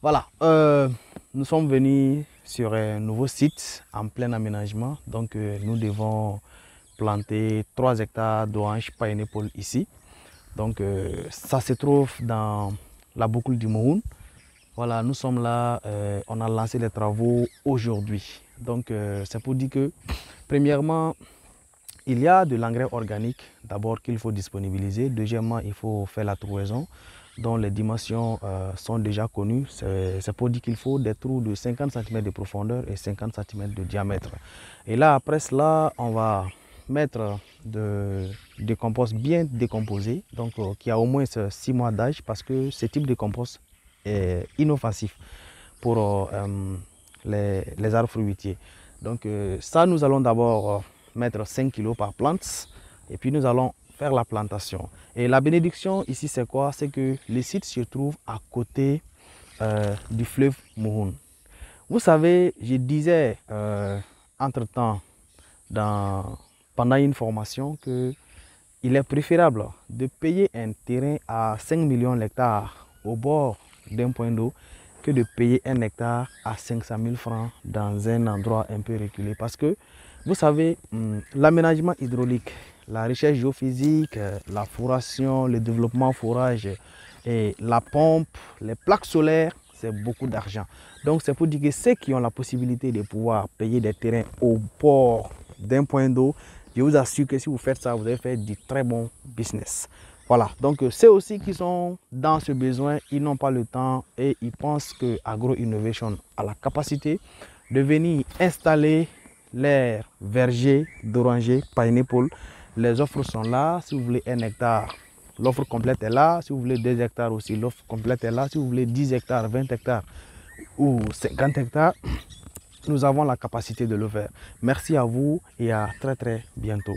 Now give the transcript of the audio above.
Voilà, nous sommes venus sur un nouveau site en plein aménagement. Donc, nous devons planter 3 hectares d'oranges pineapple ici. Donc, ça se trouve dans la boucle du Mouhoun. Voilà, nous sommes là, on a lancé les travaux aujourd'hui. Donc, c'est pour dire que, premièrement, il y a de l'engrais organique d'abord qu'il faut disponibiliser. Deuxièmement, il faut faire la trouaison dont les dimensions sont déjà connues. C'est pour dire qu'il faut des trous de 50 cm de profondeur et 50 cm de diamètre. Et là, après cela, on va mettre des composts bien décomposés, donc qui a au moins 6 mois d'âge, parce que ce type de compost est inoffensif pour les arbres fruitiers. Donc ça, nous allons d'abord mettre 5 kg par plante et puis nous allons faire la plantation. Et la bénédiction ici, c'est quoi? C'est que le site se trouve à côté du fleuve Mouhoun. Vous savez, je disais entre-temps pendant une formation que il est préférable de payer un terrain à 5 millions d'hectares au bord d'un point d'eau que de payer un hectare à 500 000 francs dans un endroit un peu reculé. Parce que, vous savez, l'aménagement hydraulique, la recherche géophysique, la foration, le développement forage et la pompe, les plaques solaires, c'est beaucoup d'argent. Donc, c'est pour dire que ceux qui ont la possibilité de pouvoir payer des terrains au bord d'un point d'eau, je vous assure que si vous faites ça, vous allez faire du très bon business. Voilà, donc ceux aussi qui sont dans ce besoin, ils n'ont pas le temps et ils pensent que Agro Innovation a la capacité de venir installer leurs vergers d'oranger pineapple. Les offres sont là. Si vous voulez 1 hectare, l'offre complète est là. Si vous voulez 2 hectares aussi, l'offre complète est là. Si vous voulez 10 hectares, 20 hectares ou 50 hectares, nous avons la capacité de le faire. Merci à vous et à très bientôt.